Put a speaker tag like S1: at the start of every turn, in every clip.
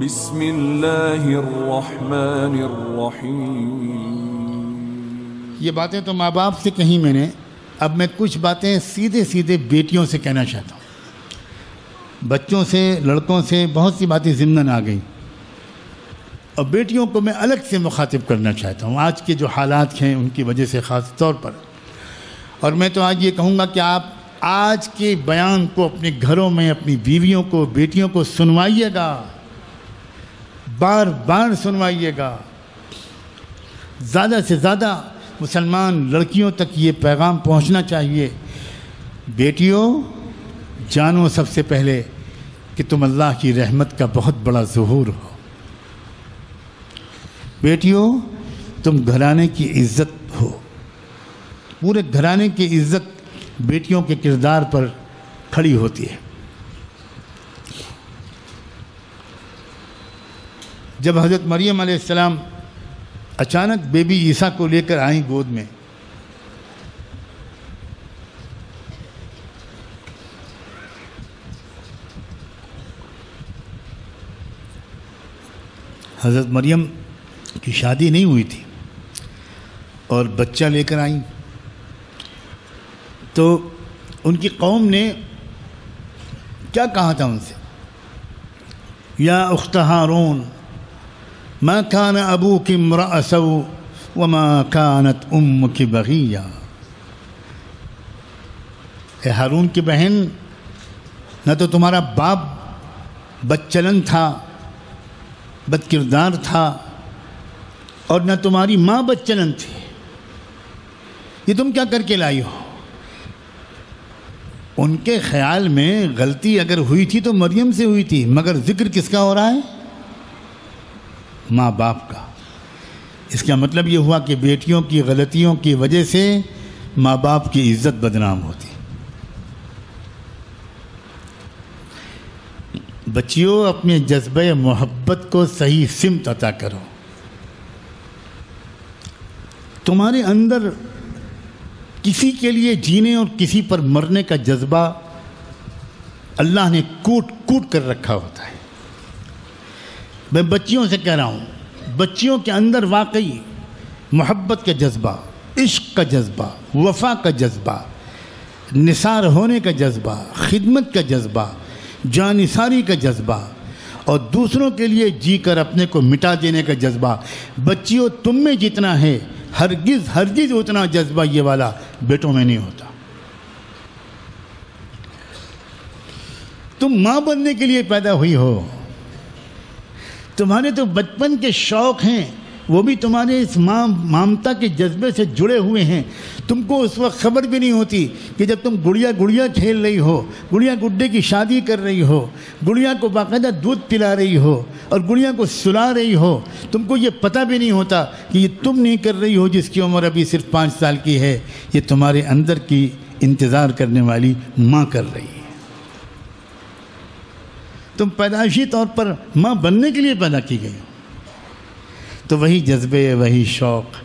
S1: بسم اللہ الرحمن الرحیم۔
S2: یہ باتیں تو ماں باپ سے کہیں میں نے، اب میں کچھ باتیں سیدھے سیدھے بیٹیوں سے کہنا چاہتا ہوں۔ بچوں سے، لڑکوں سے بہت سی باتیں ضمناً آ گئیں، اور بیٹیوں کو میں الگ سے مخاطب کرنا چاہتا ہوں آج کے جو حالات ہیں ان کی وجہ سے خاص طور پر۔ اور میں تو آج یہ کہوں گا کہ آپ آج کے بیان کو اپنے گھروں میں اپنی بیویوں کو، بیٹیوں کو سنوائیے گا، بار بار سنوائیے گا۔ زیادہ سے زیادہ مسلمان لڑکیوں تک یہ پیغام پہنچنا چاہیے، بیٹیوں جانو سب سے پہلے کہ تم اللہ کی رحمت کا بہت بڑا ظہور ہو۔ بیٹیوں تم گھرانے کی عزت ہو، پورے گھرانے کی عزت بیٹیوں کے کردار پر کھڑی ہوتی ہے۔ جب حضرت مریم علیہ السلام اچانک بیبی عیسیٰ کو لے کر آئیں گود میں، حضرت مریم کی شادی نہیں ہوئی تھی اور بچہ لے کر آئیں، تو ان کی قوم نے کیا کہا تھا ان سے؟ یا اخت ہارون ما كان ابوك امرأ سوء وما كانت امك بغيا۔ اے ہارون کی بہن، نہ تو تمہارا باپ بدچلن تھا، بد کردار تھا، اور نہ تمہاری ماں بدچلن تھی، یہ تم کیا کر کے لائی ہو؟ ان کے خیال میں غلطی اگر ہوئی تھی تو مریم سے ہوئی تھی، مگر ذکر کس کا ہو رہا ہے؟ ماں باپ کا۔ اس کا مطلب یہ ہوا کہ بیٹیوں کی غلطیوں کی وجہ سے ماں باپ کی عزت بدنام ہوتی۔ بچیوں اپنے جذبہ محبت کو صحیح سمت عطا کرو۔ تمہارے اندر کسی کے لیے جینے اور کسی پر مرنے کا جذبہ اللہ نے کوٹ کوٹ کر رکھا ہوتا ہے۔ میں بچیوں سے کہہ رہا ہوں، بچیوں کے اندر واقعی محبت کا جذبہ، عشق کا جذبہ، وفا کا جذبہ، نثار ہونے کا جذبہ، خدمت کا جذبہ، جانثاری کا جذبہ، اور دوسروں کے لیے جی کر اپنے کو مٹا دینے کا جذبہ، بچیوں تم میں جتنا ہے ہرگز ہرگز اتنا جذبہ یہ والا بیٹوں میں نہیں ہوتا۔ تم ماں بننے کے لیے پیدا ہوئی ہو، تمہارے تو بچپن کے شوق ہیں، وہ بھی تمہارے اس مامتا کے جذبے سے جڑے ہوئے ہیں۔ تم کو اس وقت خبر بھی نہیں ہوتی کہ جب تم گڑیا گڑیا کھیل رہی ہو، گڑیا گڈے کی شادی کر رہی ہو، گڑیا کو باقاعدہ دودھ پلا رہی ہو اور گڑیا کو سلا رہی ہو، تم کو یہ پتہ بھی نہیں ہوتا کہ یہ تم نہیں کر رہی ہو جس کی عمر ابھی صرف 5 سال کی ہے، یہ تمہارے اندر کی انتظار کرنے والی ماں کر رہی ہے۔ تم پیدائشی طور پر ماں بننے کے لیے پیدا کی گئی ہو، تو وہی جذبے، وہی شوق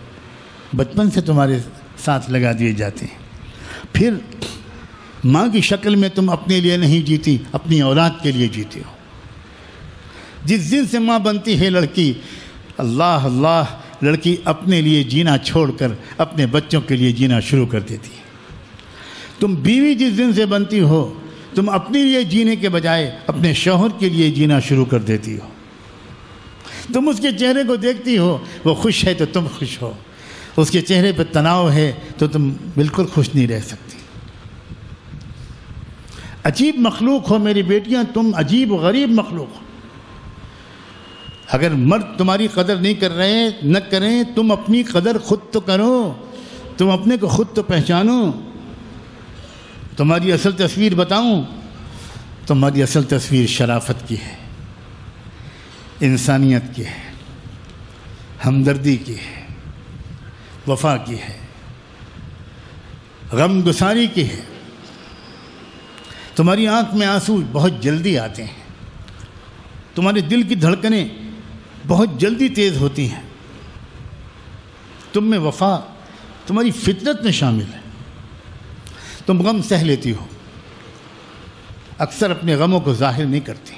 S2: بچپن سے تمہارے ساتھ لگا دیے جاتے ہیں۔ پھر ماں کی شکل میں تم اپنے لیے نہیں جیتی، اپنی اولاد کے لیے جیتے ہو۔ جس دن سے ماں بنتی ہے لڑکی، اللہ اللہ، لڑکی اپنے لیے جینا چھوڑ کر اپنے بچوں کے لیے جینا شروع کر دیتی ہے۔ تم بیوی جس دن سے بنتی ہو، تم اپنے لیے جینے کے بجائے اپنے شوہر کے لیے جینا شروع کر دیتی ہو۔ تم اس کے چہرے کو دیکھتی ہو، وہ خوش ہے تو تم خوش ہو، اس کے چہرے پہ تناؤ ہے تو تم بالکل خوش نہیں رہ سکتی۔ عجیب مخلوق ہو میری بیٹیاں، تم عجیب و غریب مخلوق ہو۔ اگر مرد تمہاری قدر نہیں کر رہے، نہ کریں، تم اپنی قدر خود تو کرو، تم اپنے کو خود تو پہچانو۔ تمہاری اصل تصویر بتاؤں، تمہاری اصل تصویر شرافت کی ہے، انسانیت کی ہے، ہمدردی کی ہے، وفا کی ہے، غم گساری کی ہے۔ تمہاری آنکھ میں آنسو بہت جلدی آتے ہیں، تمہارے دل کی دھڑکنیں بہت جلدی تیز ہوتی ہیں، تم میں وفا تمہاری فطرت میں شامل ہے۔ تم غم سہ لیتی ہو، اکثر اپنے غموں کو ظاہر نہیں کرتی۔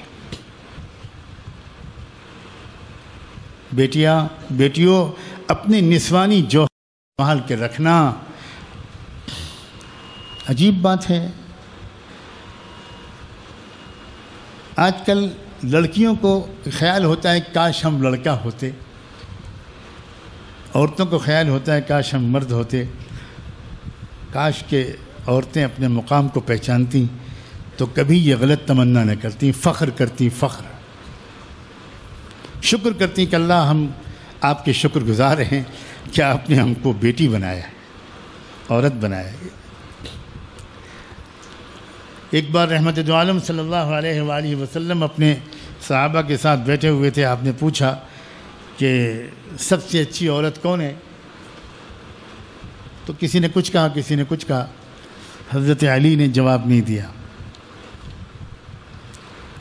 S2: بیٹیوں اپنے نسوانی جوہر سنبھال کے رکھنا. عجیب بات ہے، آج کل لڑکیوں کو خیال ہوتا ہے کاش ہم لڑکا ہوتے، عورتوں کو خیال ہوتا ہے کاش ہم مرد ہوتے. کاش کہ عورتیں اپنے مقام کو پہچانتی تو کبھی یہ غلط تمنا نہ کرتی، فخر کرتی، شکر کرتی کہ اللہ ہم آپ کے شکر گزار ہیں کہ آپ نے ہم کو بیٹی بنایا ہے، عورت بنایا ہے. ایک بار رحمت دو عالم صلی اللہ علیہ وآلہ وسلم اپنے صحابہ کے ساتھ بیٹھے ہوئے تھے. آپ نے پوچھا کہ سب سے اچھی عورت کون ہے؟ تو کسی نے کچھ کہا. حضرت علی نے جواب نہیں دیا،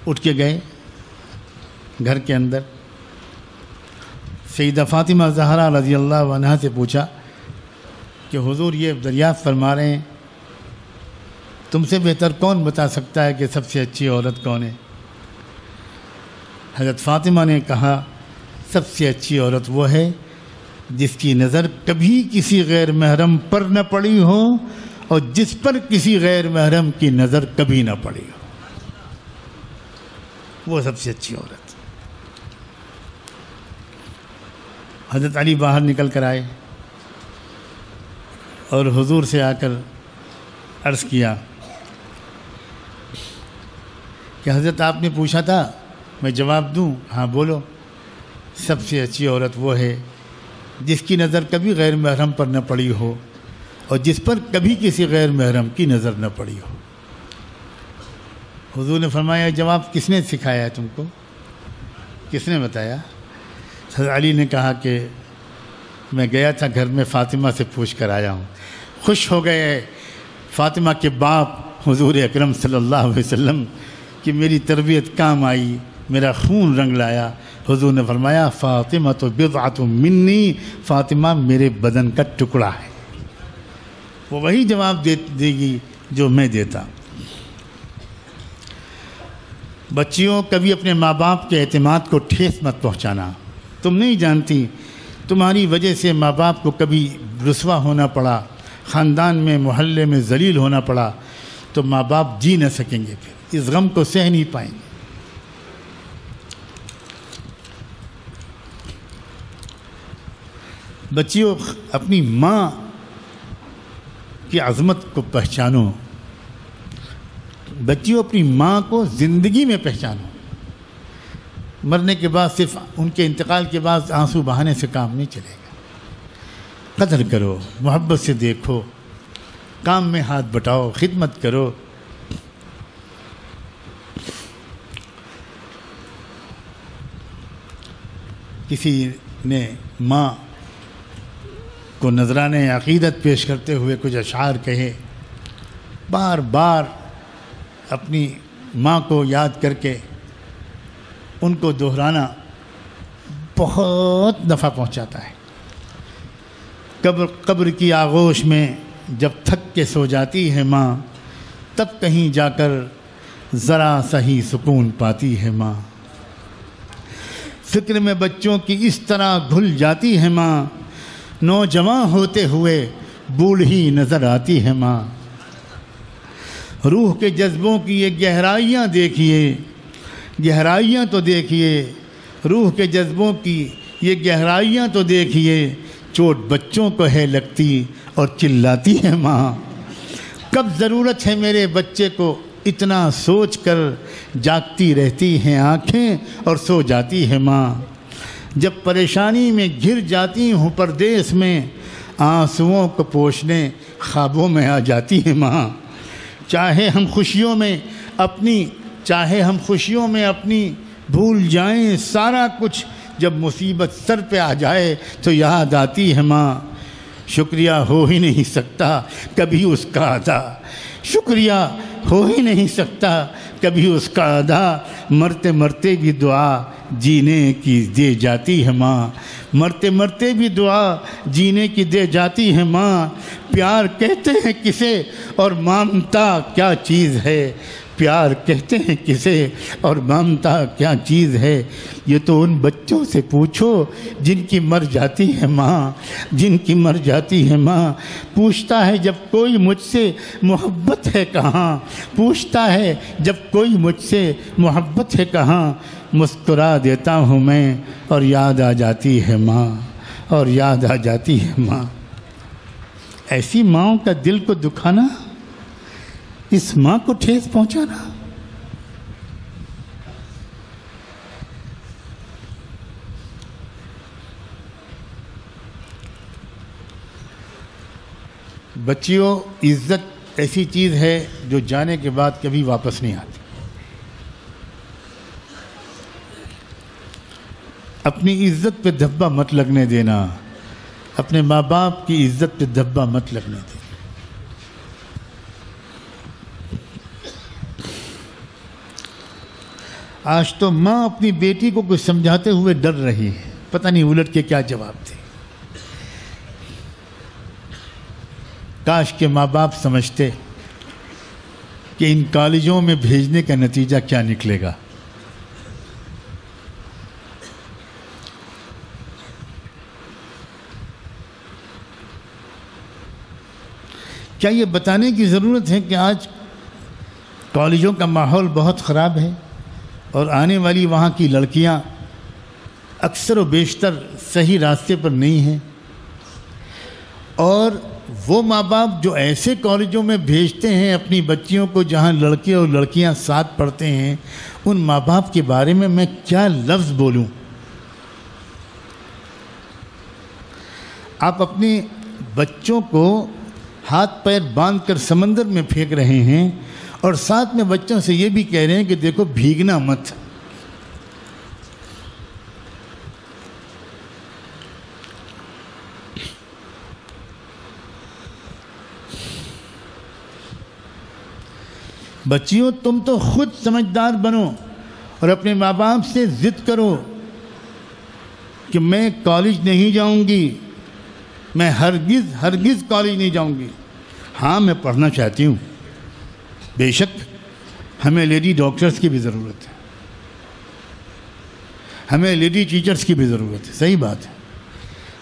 S2: اٹھ کے گئے گھر کے اندر. سیدہ فاطمہ زہرا رضی اللہ عنہا سے پوچھا کہ حضور یہ دریافت فرما رہے ہیں تم سے بہتر کون بتا سکتا ہے کہ سب سے اچھی عورت کون ہے؟ حضرت فاطمہ نے کہا سب سے اچھی عورت وہ ہے جس کی نظر کبھی کسی غیر محرم پر نہ پڑی ہو اور جس پر کسی غیر محرم کی نظر کبھی نہ پڑی ہو، وہ سب سے اچھی عورت. حضرت علی باہر نکل کر آئے اور حضور سے آ کر عرض کیا کہ حضرت آپ نے پوچھا تھا میں جواب دوں؟ ہاں بولو. سب سے اچھی عورت وہ ہے جس کی نظر کبھی غیر محرم پر نہ پڑی ہو اور جس پر کبھی کسی غیر محرم کی نظر نہ پڑی ہو. حضور نے فرمایا جواب کس نے سکھایا ہے تم کو؟ کس نے بتایا؟ حضرت علی نے کہا کہ میں گیا تھا گھر میں فاطمہ سے پوچھ کر آیا ہوں. خوش ہو گئے فاطمہ کے باپ حضور اکرم صلی اللہ علیہ وسلم کہ میری تربیت کام آئی، میرا خون رنگ لایا. حضور نے فرمایا فاطمہ تو بضعۃ منی، فاطمہ میرے بدن کا ٹکڑا ہے، وہ وہی جواب دے گی جو میں دیتا. بچیوں کبھی اپنے ماں باپ کے اعتماد کو ٹھیس مت پہنچانا. تم نہیں جانتی تمہاری وجہ سے ماں باپ کو کبھی رسوا ہونا پڑا، خاندان میں محلے میں ذلیل ہونا پڑا تو ماں باپ جی نہ سکیں گے، پھر اس غم کو سہ نہیں پائیں گے. بچیوں اپنی ماں کی عظمت کو پہچانو. بچیوں اپنی ماں کو زندگی میں پہچانو. مرنے کے بعد صرف ان کے انتقال کے بعد آنسو بہانے سے کام نہیں چلے گا. قدر کرو، محبت سے دیکھو، کام میں ہاتھ بٹاؤ، خدمت کرو. کسی نے ماں کو نذرانہ عقیدت پیش کرتے ہوئے کچھ اشعار کہے. بار بار اپنی ماں کو یاد کر کے ان کو دہرانا بہت نفع پہنچاتا ہے. قبر کی آغوش میں جب تھک کے سو جاتی ہے ماں، تب کہیں جا کر ذرا سا ہی سکون پاتی ہے ماں. فکر میں بچوں کی اس طرح گھل جاتی ہے ماں، نوجوان ہوتے ہوئے بوڑھی نظر آتی ہے ماں. روح کے جذبوں کی یہ گہرائیاں دیکھیے، گہرائیاں تو دیکھیے، روح کے جذبوں کی یہ گہرائیاں تو دیکھیے. چوٹ بچوں کو ہے لگتی اور چلاتی ہے ماں. کب ضرورت ہے میرے بچے کو اتنا سوچ کر جاگتی رہتی ہیں آنکھیں اور سو جاتی ہے ماں. جب پریشانی میں گھر جاتی ہوں پردیس میں، آنسوؤں کو پوچھنے خوابوں میں آ جاتی ہے ماں. چاہے ہم خوشیوں میں اپنی بھول جائیں سارا کچھ، جب مصیبت سر پہ آ جائے تو یاد آتی ہے ماں. شکریہ ہو ہی نہیں سکتا کبھی اس کا ادا، شکریہ ہو ہی نہیں سکتا کبھی اس کا ادا. مرتے مرتے بھی دعا جینے کی دے جاتی ہے ماں، مرتے مرتے بھی دعا جینے کی دے جاتی ہے ماں. پیار کہتے ہیں کسے اور ممتا کیا چیز ہے، پیار کہتے ہیں کسے اور ممتا کیا چیز ہے، یہ تو ان بچوں سے پوچھو جن کی مر جاتی ہے ماں، جن کی مر جاتی ہے ماں۔ پوچھتا ہے جب کوئی مجھ سے محبت ہے کہاں، پوچھتا ہے جب کوئی مجھ سے محبت ہے کہاں، مسکرا دیتا ہوں میں اور یاد آ جاتی ہے ماں، اور یاد آ جاتی ہے ماں۔ ایسی ماؤں کا دل کو دکھانا، اس ماں کو ٹھیس پہنچانا۔ بچیوں، عزت ایسی چیز ہے جو جانے کے بعد کبھی واپس نہیں آتی۔ اپنی عزت پہ دھبا مت لگنے دینا، اپنے ماں باپ کی عزت پہ دھبا مت لگنے دینا۔ آج تو ماں اپنی بیٹی کو کچھ سمجھاتے ہوئے ڈر رہی ہے، پتہ نہیں الٹ کے کیا جواب دے۔ کاش کے ماں باپ سمجھتے کہ ان کالجوں میں بھیجنے کا نتیجہ کیا نکلے گا۔ کیا یہ بتانے کی ضرورت ہے کہ آج کالجوں کا ماحول بہت خراب ہے اور آنے والی وہاں کی لڑکیاں اکثر و بیشتر صحیح راستے پر نہیں ہیں؟ اور وہ ماں باپ جو ایسے کالجوں میں بھیجتے ہیں اپنی بچیوں کو جہاں لڑکے اور لڑکیاں ساتھ پڑھتے ہیں، ان ماں باپ کے بارے میں کیا لفظ بولوں؟ آپ اپنے بچوں کو ہاتھ پیر باندھ کر سمندر میں پھینک رہے ہیں اور ساتھ میں بچوں سے یہ بھی کہہ رہے ہیں کہ دیکھو بھیگنا مت۔ بچیوں، تم تو خود سمجھدار بنو اور اپنے ماں باپ سے ضد کرو کہ میں کالج نہیں جاؤں گی، میں ہرگز کالج نہیں جاؤں گی۔ ہاں، میں پڑھنا چاہتی ہوں، بے شک ہمیں لیڈی ڈاکٹرز کی بھی ضرورت ہے، ہمیں لیڈی ٹیچرز کی بھی ضرورت ہے، صحیح بات ہے۔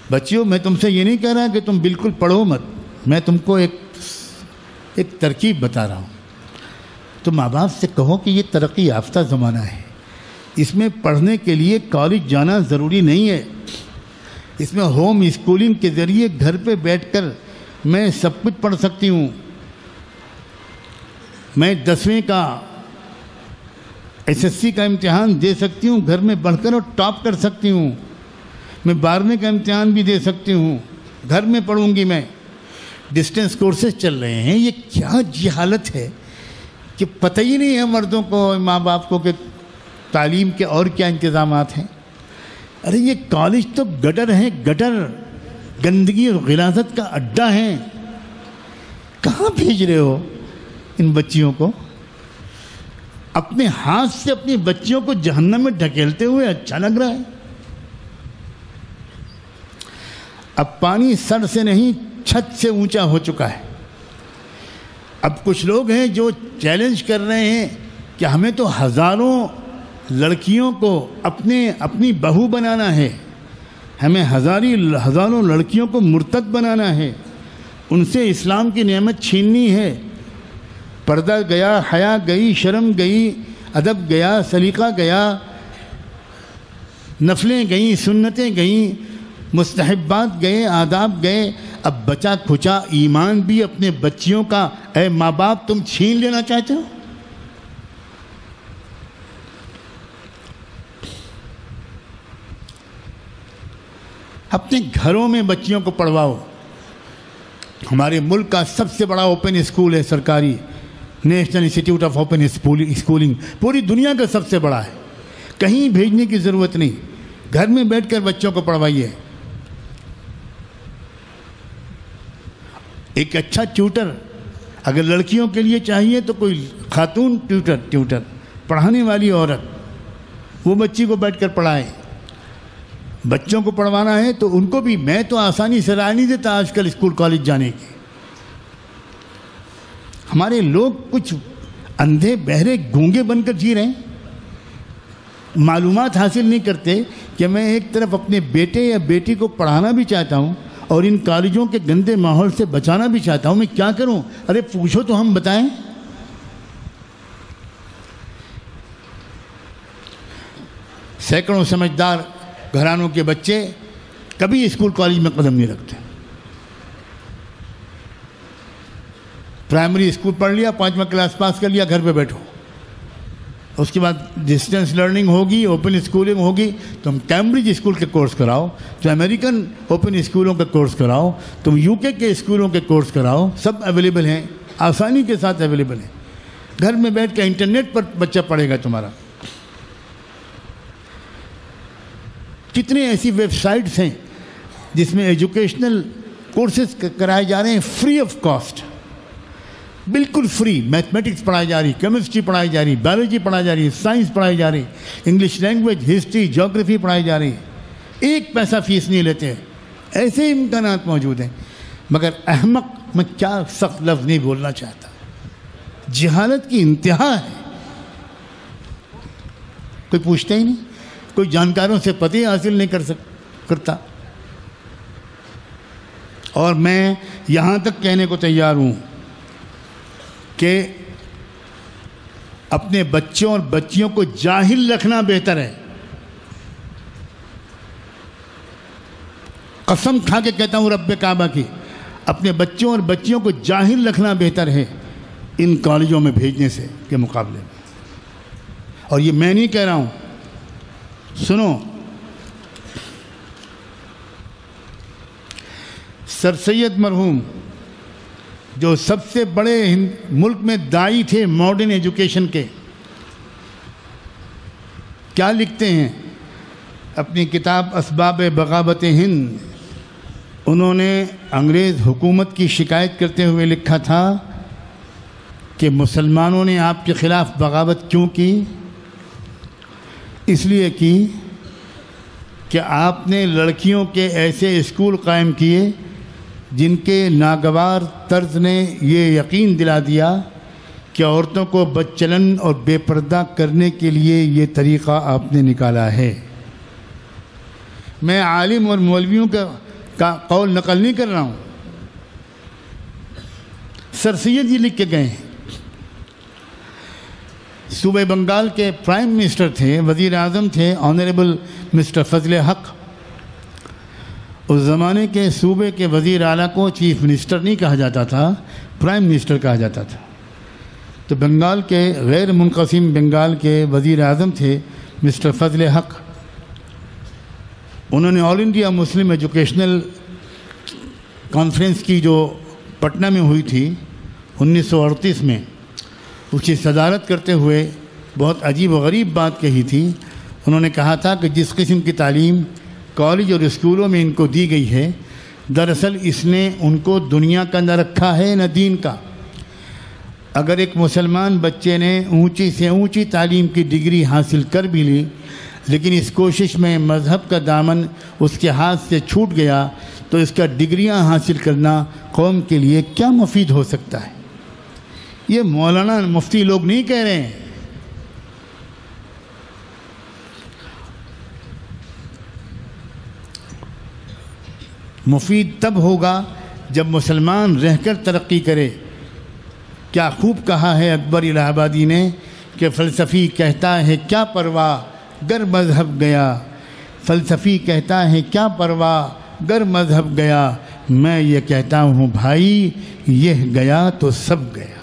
S2: بچیوں، میں تم سے یہ نہیں کہہ رہا کہ تم بالکل پڑھو مت، میں تم کو ایک ترکیب بتا رہا ہوں۔ تو ماں باپ سے کہو کہ یہ ترقی یافتہ زمانہ ہے، اس میں پڑھنے کے لیے کالج جانا ضروری نہیں ہے، اس میں ہوم اسکولنگ کے ذریعے گھر پہ بیٹھ کر میں سب کچھ پڑھ سکتی ہوں۔ میں 10ویں کا SSC کا امتحان دے سکتی ہوں گھر میں پڑھ کر اور ٹاپ کر سکتی ہوں۔ میں 12ویں کا امتحان بھی دے سکتی ہوں، گھر میں پڑھوں گی میں۔ ڈسٹینس کورسز چل رہے ہیں، یہ کیا جہالت ہے کہ پتہ ہی نہیں ہے مردوں کو، ماں باپ کو، کہ تعلیم کے اور کیا انتظامات ہیں۔ ارے یہ کالج تو گٹر ہیں، گٹر، گندگی اور غلاظت کا اڈا ہے۔ کہاں بھیج رہے ہو ان بچیوں کو؟ اپنے ہاتھ سے اپنی بچیوں کو جہنم میں ڈھکیلتے ہوئے اچھا لگ رہا ہے؟ اب پانی سر سے نہیں چھت سے اونچا ہو چکا ہے۔ اب کچھ لوگ ہیں جو چیلنج کر رہے ہیں کہ ہمیں تو ہزاروں لڑکیوں کو اپنی بہو بنانا ہے، ہمیں ہزاروں لڑکیوں کو مرتد بنانا ہے، ان سے اسلام کی نعمت چھیننی ہے۔ پردہ گیا، حیا گئی، شرم گئی، ادب گیا، سلیقہ گیا، نفلیں گئیں، سنتیں گئیں، مستحبات گئے، آداب گئے۔ اب بچا کھچا ایمان بھی اپنے بچیوں کا اے ماں باپ تم چھین لینا چاہتے ہو؟ اپنے گھروں میں بچیوں کو پڑھواؤ۔ ہمارے ملک کا سب سے بڑا اوپن اسکول ہے سرکاری، national institute of open schooling, پوری دنیا کا سب سے بڑا ہے۔ کہیں بھیجنے کی ضرورت نہیں، گھر میں بیٹھ کر بچوں کو پڑھوائیے۔ ایک اچھا ٹیوٹر اگر لڑکیوں کے لیے چاہیے تو کوئی خاتون ٹیوٹر پڑھانے والی عورت، وہ بچی کو بیٹھ کر پڑھائے۔ بچوں کو پڑھوانا ہے تو ان کو بھی، میں تو آسانی سے رائے نہیں دیتا آج کل اسکول کالج جانے کی۔ ہمارے لوگ کچھ اندھے بہرے گونگے بن کر جی رہے ہیں، معلومات حاصل نہیں کرتے کہ میں ایک طرف اپنے بیٹے یا بیٹی کو پڑھانا بھی چاہتا ہوں اور ان کالجوں کے گندے ماحول سے بچانا بھی چاہتا ہوں، میں کیا کروں؟ ارے پوچھو تو ہم بتائیں۔ سینکڑوں سمجھدار گھرانوں کے بچے کبھی اسکول کالج میں قدم نہیں رکھتے، پرائمری اسکول پڑھ لیا، 5واں کلاس پاس کر لیا، گھر پہ بیٹھو، اس کے بعد ڈسٹینس لرننگ ہوگی، اوپن اسکولنگ ہوگی، تم کیمبرج اسکول کے کورس کراؤ، تو امریکن اوپن اسکولوں کے کورس کراؤ، تم UK کے اسکولوں کے کورس کراؤ، سب اویلیبل ہیں، آسانی کے ساتھ اویلیبل ہیں، گھر میں بیٹھ کے انٹرنیٹ پر بچہ پڑھے گا تمہارا۔ کتنے ایسی ویب سائٹس ہیں جس میں ایجوکیشنل کورسز کرائے جا رہے ہیں فری آف کاسٹ، بالکل فری، میتھمیٹکس پڑھائی جا رہی، کیمسٹری پڑھائی جا رہی، بایولوجی پڑھائی جا رہی، سائنس پڑھائی جا رہی، انگلش لینگویج، ہسٹری، جیوگرافی پڑھائی جا رہی، ایک پیسہ فیس نہیں لیتے، ایسے امکانات موجود ہیں۔ مگر احمق، میں کیا سخت لفظ نہیں بولنا چاہتا، جہالت کی انتہا ہے، کوئی پوچھتا ہی نہیں، کوئی جانکاروں سے پتہ حاصل نہیں کرتا۔ اور میں یہاں تک کہنے کو تیار ہوں کہ اپنے بچوں اور بچیوں کو جاہل رکھنا بہتر ہے، قسم کھا کے کہتا ہوں رب کعبہ کی، اپنے بچوں اور بچیوں کو جاہل رکھنا بہتر ہے ان کالجوں میں بھیجنے سے کے مقابلے میں۔ اور یہ میں نہیں کہہ رہا ہوں، سنو، سر سید مرحوم جو سب سے بڑے ملک میں داعی تھے ماڈرن ایجوکیشن کے، کیا لکھتے ہیں اپنی کتاب اسباب بغاوت ہند؟ انہوں نے انگریز حکومت کی شکایت کرتے ہوئے لکھا تھا کہ مسلمانوں نے آپ کے خلاف بغاوت کیوں کی؟ اس لیے کی کہ آپ نے لڑکیوں کے ایسے اسکول قائم کیے جن کے ناگوار طرز نے یہ یقین دلا دیا کہ عورتوں کو بدچلن اور بے پردہ کرنے کے لیے یہ طریقہ آپ نے نکالا ہے۔ میں عالم اور مولویوں کا قول نقل نہیں کر رہا ہوں، سر سید جی لکھ کے گئے ہیں۔ صوبہ بنگال کے پرائم منسٹر تھے، وزیر اعظم تھے آنریبل مسٹر فضل حق۔ اس زمانے کے صوبے کے وزیر اعلیٰ کو چیف منسٹر نہیں کہا جاتا تھا، پرائم منسٹر کہا جاتا تھا۔ تو بنگال کے غیر منقسم بنگال کے وزیر اعظم تھے مسٹر فضل حق۔ انہوں نے آل انڈیا مسلم ایجوکیشنل کانفرنس کی جو پٹنہ میں ہوئی تھی 1938 میں، اس کی صدارت کرتے ہوئے بہت عجیب و غریب بات کہی تھی۔ انہوں نے کہا تھا کہ جس قسم کی تعلیم کالج اور اسکولوں میں ان کو دی گئی ہے، دراصل اس نے ان کو دنیا کا نہ رکھا ہے نہ دین کا۔ اگر ایک مسلمان بچے نے اونچی سے اونچی تعلیم کی ڈگری حاصل کر بھی لی، لیکن اس کوشش میں مذہب کا دامن اس کے ہاتھ سے چھوٹ گیا، تو اس کا ڈگریاں حاصل کرنا قوم کے لیے کیا مفید ہو سکتا ہے؟ یہ مولانا مفتی لوگ نہیں کہہ رہے ہیں، مفید تب ہوگا جب مسلمان رہ کر ترقی کرے۔ کیا خوب کہا ہے اکبر الہ آبادی نے کہ فلسفی کہتا ہے کیا پرواہ گر مذہب گیا، فلسفی کہتا ہے کیا پرواہ گر مذہب گیا، میں یہ کہتا ہوں بھائی یہ گیا تو سب گیا۔